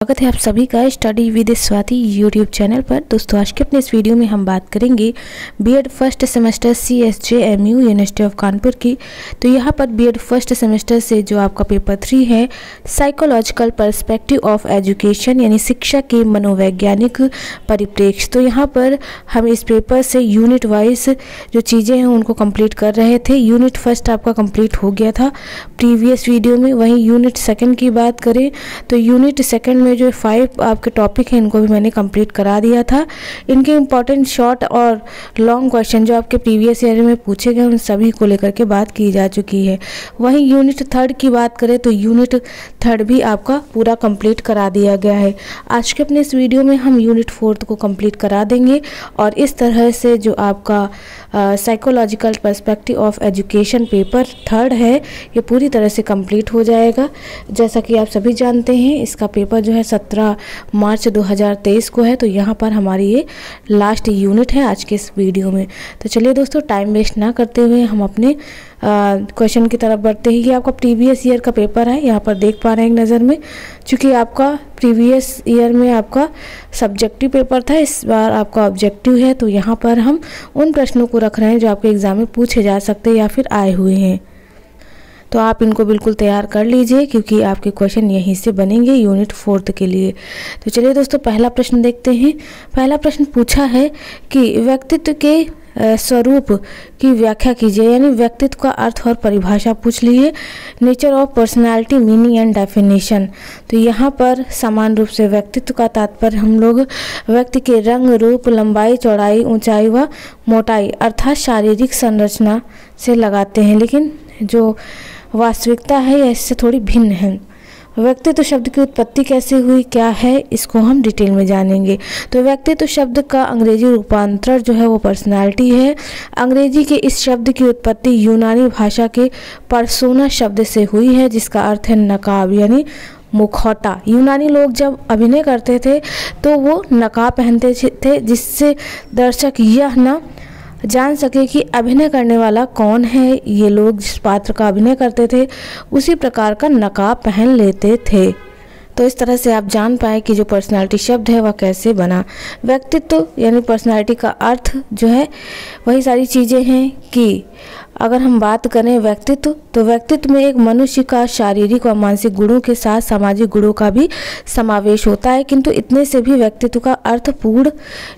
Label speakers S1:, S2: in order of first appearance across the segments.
S1: स्वागत है आप सभी का study with Swati YouTube channel पर। दोस्तों आज के अपने इस वीडियो में हम बात करेंगे BEd first semester CSJMU university of Kanpur की। तो यहाँ पर बीएड फर्स्ट सेमेस्टर से जो आपका पेपर 3 है साइकोलॉजिकल पर्सपेक्टिव ऑफ एजुकेशन यानी शिक्षा के मनोवैज्ञानिक परिप्रेक्ष्य। तो यहाँ पर हम इस पेपर से यूनिट वाइज जो चीज़ें हैं उनको कंप्लीट कर रहे थे। यूनिट फर्स्ट आपका कंप्लीट हो गया था प्रीवियस वीडियो में। वहीं यूनिट सेकेंड की बात करें तो यूनिट सेकेंड में जो 5 आपके टॉपिक हैं इनको भी मैंने कंप्लीट करा दिया था। इनके इम्पॉर्टेंट शॉर्ट और लॉन्ग क्वेश्चन जो आपके प्रीवियस ईयर में पूछे गए उन सभी को लेकर के बात की जा चुकी है। वहीं यूनिट थर्ड की बात करें तो यूनिट थर्ड भी आपका पूरा कंप्लीट करा दिया गया है। आज के अपने इस वीडियो में हम यूनिट फोर्थ को कंप्लीट करा देंगे और इस तरह से जो आपका psychological perspective of education paper third है ये पूरी तरह से कंप्लीट हो जाएगा। जैसा कि आप सभी जानते हैं इसका पेपर जो है 17 मार्च 2023 को है। तो यहाँ पर हमारी ये लास्ट यूनिट है आज के इस वीडियो में। तो चलिए दोस्तों टाइम वेस्ट ना करते हुए हम अपने क्वेश्चन की तरफ बढ़ते हैं। ये आपका प्रीवियस ईयर का पेपर है, यहाँ पर देख पा रहे हैं एक नज़र में। चूँकि आपका प्रीवियस ईयर में आपका सब्जेक्टिव पेपर था, इस बार आपका ऑब्जेक्टिव है। तो यहाँ पर हम उन प्रश्नों को रख रहे हैं जो आपके एग्ज़ाम में पूछे जा सकते हैं या फिर आए हुए हैं। तो आप इनको बिल्कुल तैयार कर लीजिए क्योंकि आपके क्वेश्चन यहीं से बनेंगे यूनिट फोर्थ के लिए। तो चलिए दोस्तों पहला प्रश्न देखते हैं। पहला प्रश्न पूछा है कि व्यक्तित्व के स्वरूप की व्याख्या कीजिए, यानी व्यक्तित्व का अर्थ और परिभाषा पूछ लीजिए। Nature of personality meaning and definition. तो यहाँ पर समान रूप से व्यक्तित्व का तात्पर्य हम लोग व्यक्ति के रंग रूप लंबाई चौड़ाई ऊंचाई व मोटाई अर्थात शारीरिक संरचना से लगाते हैं, लेकिन जो वास्तविकता है यह इससे थोड़ी भिन्न है। व्यक्तित्व शब्द की उत्पत्ति कैसे हुई क्या है इसको हम डिटेल में जानेंगे। तो व्यक्तित्व शब्द का अंग्रेजी रूपांतरण जो है वो पर्सनालिटी है। अंग्रेजी के इस शब्द की उत्पत्ति यूनानी भाषा के पर्सोना शब्द से हुई है जिसका अर्थ है नकाब यानी मुखौटा। यूनानी लोग जब अभिनय करते थे तो वो नकाब पहनते थे जिससे दर्शक यह न जान सके कि अभिनय करने वाला कौन है। ये लोग जिस पात्र का अभिनय करते थे उसी प्रकार का नकाब पहन लेते थे। तो इस तरह से आप जान पाए कि जो पर्सनालिटी शब्द है वह कैसे बना। व्यक्तित्व यानी पर्सनालिटी का अर्थ जो है वही सारी चीज़ें हैं कि अगर हम बात करें व्यक्तित्व तो व्यक्तित्व में एक मनुष्य का शारीरिक व मानसिक गुणों के साथ सामाजिक गुणों का भी समावेश होता है, किंतु इतने से भी व्यक्तित्व का अर्थ पूर्ण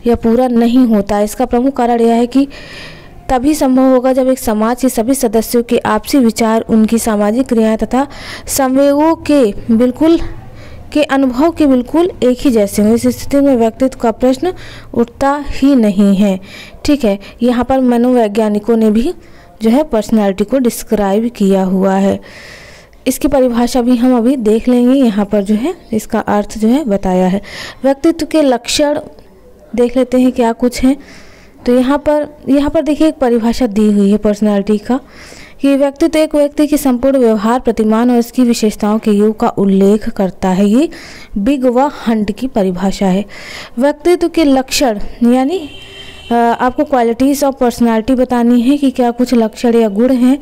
S1: या पूरा नहीं होता। इसका प्रमुख कारण यह है कि तभी संभव होगा जब एक समाज के सभी सदस्यों के आपसी विचार उनकी सामाजिक क्रियाएं तथा संवेगों के अनुभव के बिल्कुल एक ही जैसे हो। इस स्थिति में व्यक्तित्व का प्रश्न उठता ही नहीं है। ठीक है, यहाँ पर मनोवैज्ञानिकों ने भी जो है पर्सनालिटी को डिस्क्राइब किया हुआ है। इसकी परिभाषा भी हम अभी देख लेंगे। यहाँ पर जो है इसका अर्थ जो है बताया है। व्यक्तित्व के लक्षण देख लेते हैं क्या कुछ हैं। तो यहाँ पर देखिए एक परिभाषा दी हुई है पर्सनालिटी का कि व्यक्तित्व एक व्यक्ति की संपूर्ण व्यवहार प्रतिमान और इसकी विशेषताओं के योग का उल्लेख करता है। ये बिग व हंट की परिभाषा है। व्यक्तित्व के लक्षण यानी आपको क्वालिटीज़ ऑफ पर्सनालिटी बतानी है कि क्या कुछ लक्षण या गुण हैं।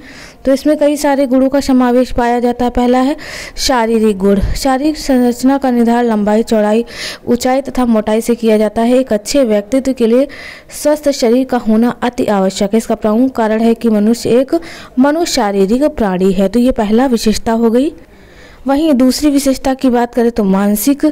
S1: तो इसमें कई सारे गुणों का समावेश पाया जाता है। पहला है शारीरिक गुण। शारीरिक संरचना का निर्धारण लंबाई चौड़ाई ऊंचाई तथा मोटाई से किया जाता है। एक अच्छे व्यक्तित्व के लिए स्वस्थ शरीर का होना अति आवश्यक है। इसका प्रमुख कारण है कि मनुष्य एक मनोशारीरिक प्राणी है। तो ये पहला विशेषता हो गई। वहीं दूसरी विशेषता की बात करें तो मानसिक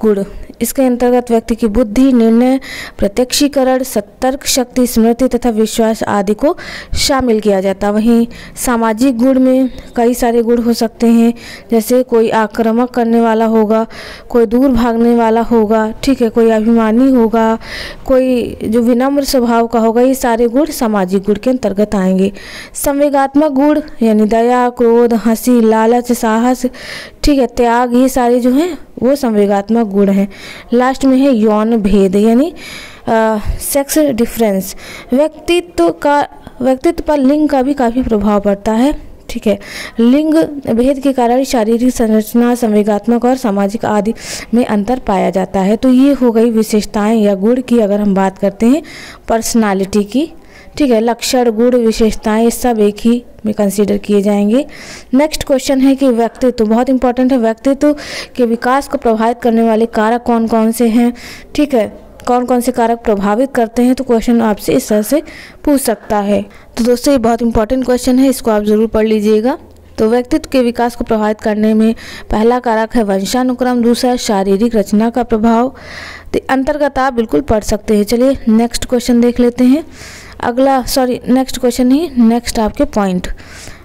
S1: गुण। इसके अंतर्गत व्यक्ति की बुद्धि निर्णय प्रत्यक्षीकरण सतर्क शक्ति स्मृति तथा विश्वास आदि को शामिल किया जाता है। वहीं सामाजिक गुण में कई सारे गुण हो सकते हैं, जैसे कोई आक्रामक करने वाला होगा, कोई दूर भागने वाला होगा, ठीक है, कोई अभिमानी होगा, कोई जो विनम्र स्वभाव का होगा। ये सारे गुण सामाजिक गुण के अंतर्गत आएंगे। संवेगात्मक गुण यानी दया क्रोध हंसी लालच साहस, ठीक है, त्याग, ये सारे जो हैं वो संवेगात्मक गुण हैं। लास्ट में है यौन भेद यानी सेक्स डिफरेंस। व्यक्तित्व पर लिंग का भी काफ़ी प्रभाव पड़ता है। ठीक है, लिंग भेद के कारण शारीरिक संरचना संवेगात्मक और सामाजिक आदि में अंतर पाया जाता है। तो ये हो गई विशेषताएं या गुण की अगर हम बात करते हैं पर्सनालिटी की। ठीक है, लक्षण, गुण, विशेषताएं, ये सब एक ही में कंसीडर किए जाएंगे। नेक्स्ट क्वेश्चन है कि व्यक्तित्व, बहुत इंपॉर्टेंट है, व्यक्तित्व के विकास को प्रभावित करने वाले कारक कौन कौन से हैं, ठीक है, कौन कौन से कारक प्रभावित करते हैं, तो क्वेश्चन आपसे इस तरह से पूछ सकता है। तो दोस्तों ये बहुत इंपॉर्टेंट क्वेश्चन है, इसको आप ज़रूर पढ़ लीजिएगा। तो व्यक्तित्व के विकास को प्रभावित करने में पहला कारक है वंशानुक्रम, दूसरा शारीरिक रचना का प्रभाव। तो अंतर्गत आप बिल्कुल पढ़ सकते हैं। चलिए नेक्स्ट क्वेश्चन देख लेते हैं। नेक्स्ट क्वेश्चन ही, नेक्स्ट आपके पॉइंट।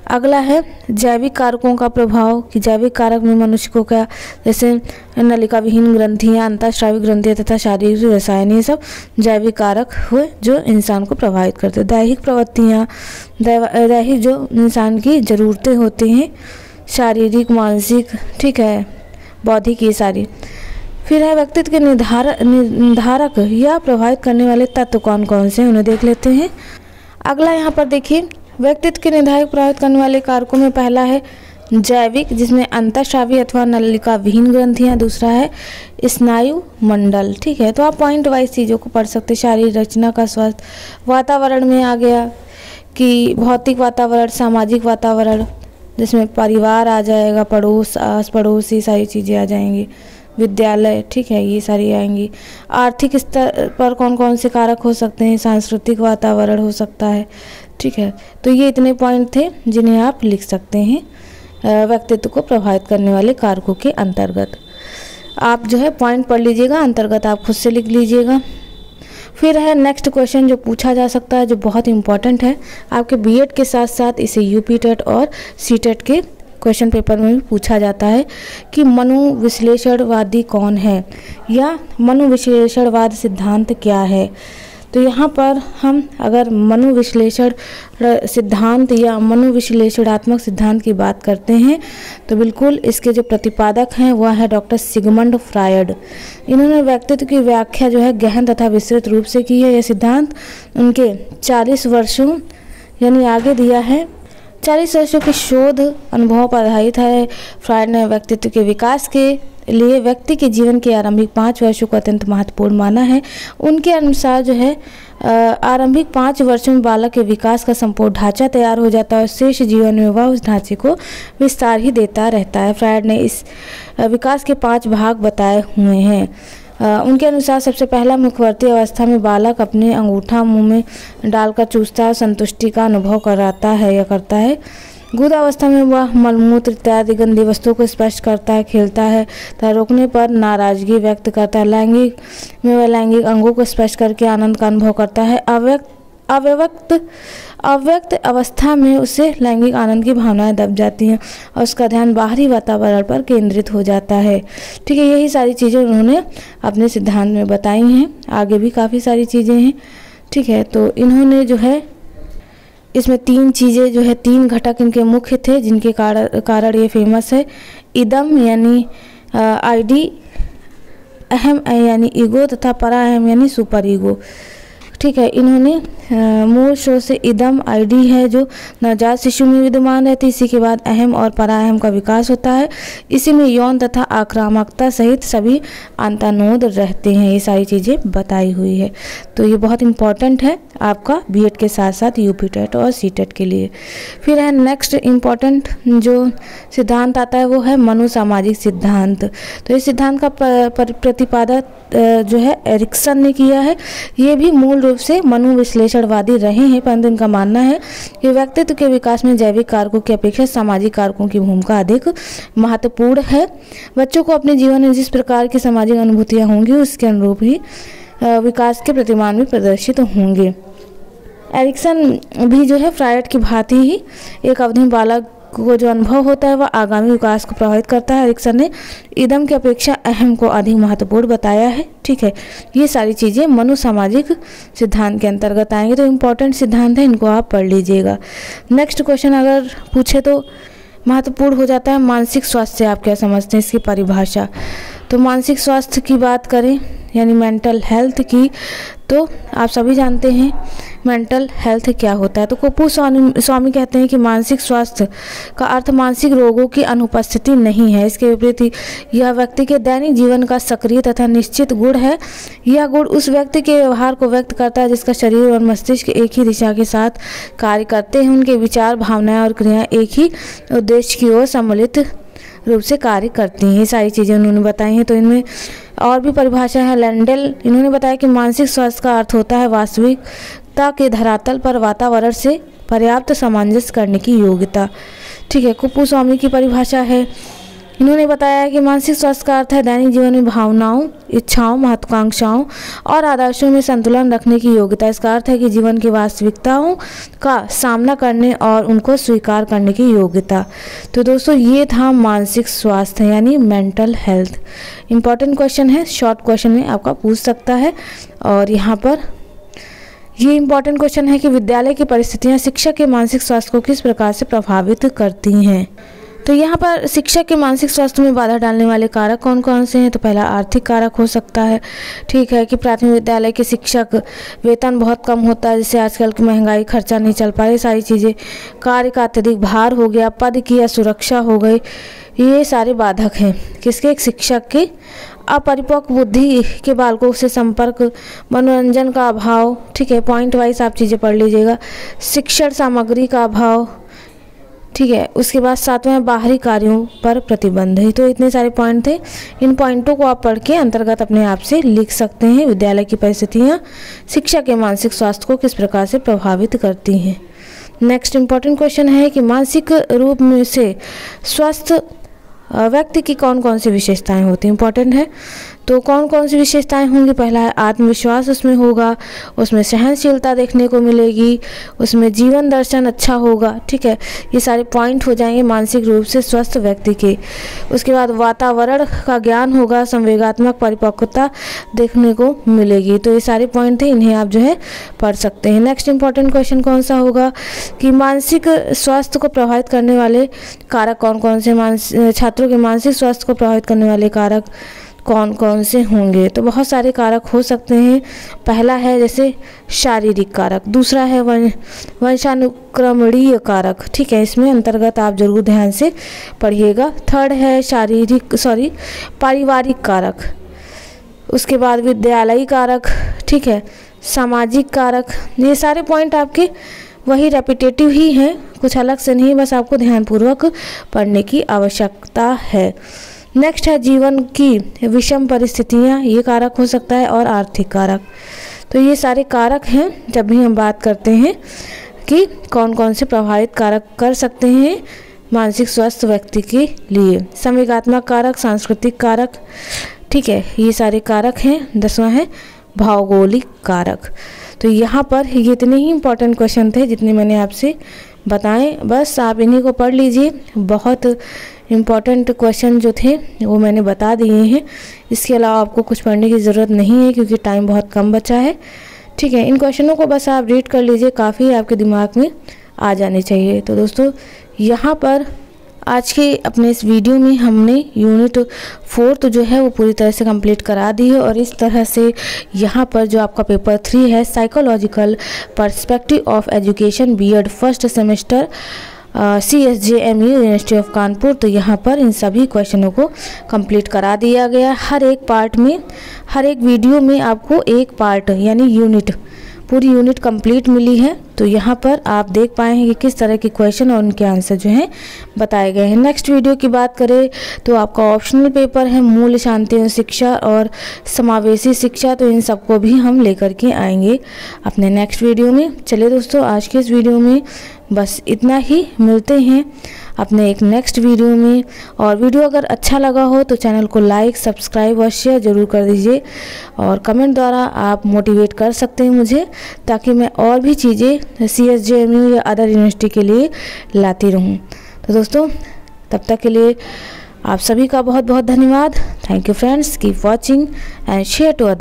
S1: अगला है जैविक कारकों का प्रभाव, कि जैविक कारक में मनुष्य को क्या, जैसे नलिका विहीन ग्रंथियाँ, अंतःस्रावी ग्रंथियाँ तथा शारीरिक रसायन, ये सब जैविक कारक हुए जो इंसान को प्रभावित करते हैं। दैहिक प्रवृत्तियाँ, दैहिक जो इंसान की ज़रूरतें होती हैं, शारीरिक, मानसिक, ठीक है, बौद्धिक, ये सारी। फिर है व्यक्तित्व के निर्धारक या प्रभावित करने वाले तत्व कौन कौन से हैं, उन्हें देख लेते हैं। अगला यहाँ पर देखिए, व्यक्तित्व के निर्धारक प्रभावित करने वाले कारकों में पहला है जैविक, जिसमें अंतःस्रावी अथवा नलिका विहीन ग्रंथियाँ, दूसरा है स्नायु मंडल, ठीक है। तो आप पॉइंट वाइज चीज़ों को पढ़ सकते हैं। शारीरिक रचना का स्वास्थ्य, वातावरण में आ गया कि भौतिक वातावरण, सामाजिक वातावरण, जिसमें परिवार आ जाएगा, पड़ोस, आस पड़ोस, ये सारी चीज़ें आ जाएंगी, विद्यालय, ठीक है, ये सारी आएंगी। आर्थिक स्तर पर कौन कौन से कारक हो सकते हैं, सांस्कृतिक वातावरण हो सकता है, ठीक है। तो ये इतने पॉइंट थे जिन्हें आप लिख सकते हैं व्यक्तित्व को प्रभावित करने वाले कारकों के अंतर्गत। आप जो है पॉइंट पढ़ लीजिएगा, अंतर्गत आप खुद से लिख लीजिएगा। फिर है नेक्स्ट क्वेश्चन जो पूछा जा सकता है, जो बहुत इंपॉर्टेंट है आपके बीएड के साथ साथ इसे यूपी टेट और सीटेट के क्वेश्चन पेपर में भी पूछा जाता है कि मनोविश्लेषणवादी कौन है, या मनोविश्लेषणवाद सिद्धांत क्या है। तो यहाँ पर हम अगर मनोविश्लेषण सिद्धांत या मनोविश्लेषणात्मक सिद्धांत की बात करते हैं तो बिल्कुल इसके जो प्रतिपादक हैं वह है डॉक्टर सिगमंड फ्रायड। इन्होंने व्यक्तित्व की व्याख्या जो है गहन तथा विस्तृत रूप से की है। यह सिद्धांत उनके 40 वर्षों यानी आगे दिया है, 40 वर्षों के शोध अनुभव पर आधारित है। फ्रायड ने व्यक्तित्व के विकास के लिए व्यक्ति के जीवन के आरंभिक 5 वर्षों को अत्यंत महत्वपूर्ण माना है। उनके अनुसार जो है आरंभिक 5 वर्षों में बालक के विकास का संपूर्ण ढांचा तैयार हो जाता है और शेष जीवन में वह उस ढांचे को विस्तार ही देता रहता है। फ्रायड ने इस विकास के 5 भाग बताए हुए हैं। उनके अनुसार सबसे पहला मुखवर्ती अवस्था में बालक अपने अंगूठा मुंह में डालकर चूसता है, संतुष्टि का अनुभव कराता है या करता है। गुद अवस्था में वह मलमूत्र इत्यादि गंदी वस्तुओं को स्पर्श करता है, खेलता है तथा रोकने पर नाराजगी व्यक्त करता है। लैंगिक में वह लैंगिक अंगों को स्पर्श करके आनंद का अनुभव करता है। अव्यक्त अवस्था में उसे लैंगिक आनंद की भावनाएं दब जाती हैं और उसका ध्यान बाहरी वातावरण पर केंद्रित हो जाता है। ठीक है, यही सारी चीज़ें उन्होंने अपने सिद्धांत में बताई हैं। आगे भी काफ़ी सारी चीज़ें हैं। ठीक है, तो इन्होंने जो है इसमें 3 चीज़ें जो है 3 घटक इनके मुख्य थे जिनके कारण ये फेमस है। इदम यानी आईडी, अहम यानी ईगो तथा परा अहम यानी सुपर ईगो। ठीक है, इन्होंने मूल स्रोत से इदम आईडी है जो नवजात शिशु में विद्यमान रहती है। इसी के बाद अहम और पराअहम का विकास होता है। इसी में यौन तथा आक्रामकता सहित सभी अंतर्नोद रहते हैं। ये सारी चीज़ें बताई हुई है। तो ये बहुत इंपॉर्टेंट है आपका बीएड के साथ साथ यूपी टेट और सीटेट के लिए। फिर है नेक्स्ट इम्पॉर्टेंट जो सिद्धांत आता है वो है मनोसामाजिक सिद्धांत। तो इस सिद्धांत का प्रतिपादक जो है एरिक्सन ने किया है। ये भी मूल रूप से मनोविश्लेषणवादी रहे हैं, परंतु इनका मानना है कि व्यक्तित्व के विकास में जैविक कारकों की अपेक्षा सामाजिक कारकों की भूमिका अधिक महत्वपूर्ण है। बच्चों को अपने जीवन में जिस प्रकार की सामाजिक अनुभूतियाँ होंगी उसके अनुरूप ही विकास के प्रतिमान भी प्रदर्शित होंगे। एरिक्सन भी जो है फ्रायड की भांति ही एक अवधि में बालक को जो अनुभव होता है वह आगामी विकास को प्रभावित करता है। एरिक्सन ने इदम की अपेक्षा अहम को अधिक महत्वपूर्ण बताया है। ठीक है, ये सारी चीज़ें मनोसामाजिक सिद्धांत के अंतर्गत आएंगे। तो इम्पोर्टेंट सिद्धांत है, इनको आप पढ़ लीजिएगा। नेक्स्ट क्वेश्चन अगर पूछे तो महत्वपूर्ण हो जाता है मानसिक स्वास्थ्य से आप क्या समझते हैं, इसकी परिभाषा। तो मानसिक स्वास्थ्य की बात करें यानी मेंटल हेल्थ की, तो आप सभी जानते हैं मेंटल हेल्थ क्या होता है। तो कुप्पू स्वामी कहते हैं कि मानसिक स्वास्थ्य का अर्थ मानसिक रोगों की अनुपस्थिति नहीं है, इसके विपरीत यह व्यक्ति के दैनिक जीवन का सक्रिय तथा निश्चित गुण है। यह गुण उस व्यक्ति के व्यवहार को व्यक्त करता है जिसका शरीर और मस्तिष्क एक ही दिशा के साथ कार्य करते हैं। उनके विचार, भावनाएं और क्रियाएं एक ही उद्देश्य की ओर सम्मिलित रूप से कार्य करती हैं। ये सारी चीज़ें उन्होंने बताई हैं। तो इनमें और भी परिभाषा है। लैंडेल इन्होंने बताया कि मानसिक स्वास्थ्य का अर्थ होता है वास्तविकता के धरातल पर वातावरण से पर्याप्त सामंजस्य करने की योग्यता। ठीक है, कुप्पू स्वामी की परिभाषा है। इन्होंने बताया कि मानसिक स्वास्थ्य का अर्थ है दैनिक जीवन में भावनाओं, इच्छाओं, महत्वाकांक्षाओं और आदर्शों में संतुलन रखने की योग्यता। इसका अर्थ है कि जीवन की वास्तविकताओं का सामना करने और उनको स्वीकार करने की योग्यता। तो दोस्तों ये था मानसिक स्वास्थ्य यानी मेंटल हेल्थ। इम्पॉर्टेंट क्वेश्चन है, शॉर्ट क्वेश्चन में आपका पूछ सकता है। और यहाँ पर ये इम्पॉर्टेंट क्वेश्चन है कि विद्यालय की परिस्थितियाँ शिक्षक के मानसिक स्वास्थ्य को किस प्रकार से प्रभावित करती हैं। तो यहाँ पर शिक्षक के मानसिक स्वास्थ्य में बाधा डालने वाले कारक कौन कौन से हैं। तो पहला आर्थिक कारक हो सकता है। ठीक है कि प्राथमिक विद्यालय के शिक्षक वेतन बहुत कम होता है, जिससे आजकल की महंगाई, खर्चा नहीं चल पा रही, सारी चीज़ें, कार्य का अत्यधिक भार हो गया, पद की असुरक्षा हो गई, ये सारे बाधक हैं किसके, एक शिक्षक के। अपरिपक्व बुद्धि के बालकों से संपर्क, मनोरंजन का अभाव। ठीक है, पॉइंट वाइज आप चीज़ें पढ़ लीजिएगा। शिक्षण सामग्री का अभाव। ठीक है, उसके बाद सातवें बाहरी कार्यों पर प्रतिबंध। तो इतने सारे पॉइंट थे। इन पॉइंटों को आप पढ़ के अंतर्गत अपने आप से लिख सकते हैं। विद्यालय की परिस्थितियाँ शिक्षा के मानसिक स्वास्थ्य को किस प्रकार से प्रभावित करती हैं। नेक्स्ट इम्पॉर्टेंट क्वेश्चन है कि मानसिक रूप में से स्वस्थ व्यक्ति की कौन कौन सी विशेषताएं होती हैं। इंपॉर्टेंट है। तो कौन कौन सी विशेषताएं होंगी। पहला है आत्मविश्वास उसमें होगा, उसमें सहनशीलता देखने को मिलेगी, उसमें जीवन दर्शन अच्छा होगा। ठीक है, ये सारे पॉइंट हो जाएंगे मानसिक रूप से स्वस्थ व्यक्ति के। उसके बाद वातावरण का ज्ञान होगा, संवेगात्मक परिपक्वता देखने को मिलेगी। तो ये सारे पॉइंट थे, इन्हें आप जो है पढ़ सकते हैं। नेक्स्ट इंपॉर्टेंट क्वेश्चन कौन सा होगा कि मानसिक स्वास्थ्य को प्रभावित करने वाले कारक कौन कौन से, छात्रों के मानसिक स्वास्थ्य को प्रभावित करने वाले कारक कौन कौन से होंगे। तो बहुत सारे कारक हो सकते हैं। पहला है जैसे शारीरिक कारक, दूसरा है वंशानुक्रमणीय कारक। ठीक है, इसमें अंतर्गत आप जरूर ध्यान से पढ़िएगा। थर्ड है पारिवारिक कारक, उसके बाद विद्यालयी कारक। ठीक है, सामाजिक कारक। ये सारे पॉइंट आपके वही रेपिटेटिव ही हैं, कुछ अलग से नहीं, बस आपको ध्यानपूर्वक पढ़ने की आवश्यकता है। नेक्स्ट है जीवन की विषम परिस्थितियाँ, ये कारक हो सकता है, और आर्थिक कारक। तो ये सारे कारक हैं जब भी हम बात करते हैं कि कौन कौन से प्रभावित कारक कर सकते हैं मानसिक स्वास्थ्य व्यक्ति के लिए। संवेगात्मक कारक, सांस्कृतिक कारक। ठीक है, ये सारे कारक हैं। 10वां है भौगोलिक कारक। तो यहाँ पर ये इतने ही इम्पोर्टेंट क्वेश्चन थे जितने मैंने आपसे बताएं, बस आप इन्हीं को पढ़ लीजिए। बहुत इम्पॉर्टेंट क्वेश्चन जो थे वो मैंने बता दिए हैं। इसके अलावा आपको कुछ पढ़ने की ज़रूरत नहीं है क्योंकि टाइम बहुत कम बचा है। ठीक है, इन क्वेश्चनों को बस आप रीड कर लीजिए, काफ़ी आपके दिमाग में आ जाने चाहिए। तो दोस्तों यहाँ पर आज के अपने इस वीडियो में हमने यूनिट 4 जो है वो पूरी तरह से कंप्लीट करा दी है। और इस तरह से यहाँ पर जो आपका पेपर 3 है, psychological perspective of education BEd first semester CSJMU university of Kanpur, तो यहाँ पर इन सभी क्वेश्चनों को कंप्लीट करा दिया गया। हर एक पार्ट में, हर एक वीडियो में आपको एक पार्ट यानी यूनिट, पूरी यूनिट कंप्लीट मिली है। तो यहाँ पर आप देख पाए हैं कि किस तरह के क्वेश्चन और उनके आंसर जो हैं बताए गए हैं। नेक्स्ट वीडियो की बात करें तो आपका ऑप्शनल पेपर है मूल्य शांति शिक्षा और समावेशी शिक्षा, तो इन सबको भी हम लेकर के आएंगे अपने नेक्स्ट वीडियो में। चलिए दोस्तों, आज के इस वीडियो में बस इतना ही। मिलते हैं अपने एक नेक्स्ट वीडियो में। और वीडियो अगर अच्छा लगा हो तो चैनल को लाइक, सब्सक्राइब और शेयर ज़रूर कर दीजिए। और कमेंट द्वारा आप मोटिवेट कर सकते हैं मुझे, ताकि मैं और भी चीज़ें CSJMU या अदर यूनिवर्सिटी के लिए लाती रहूं। तो दोस्तों तब तक के लिए आप सभी का बहुत बहुत धन्यवाद। Thank you friends, keep watching and share to other.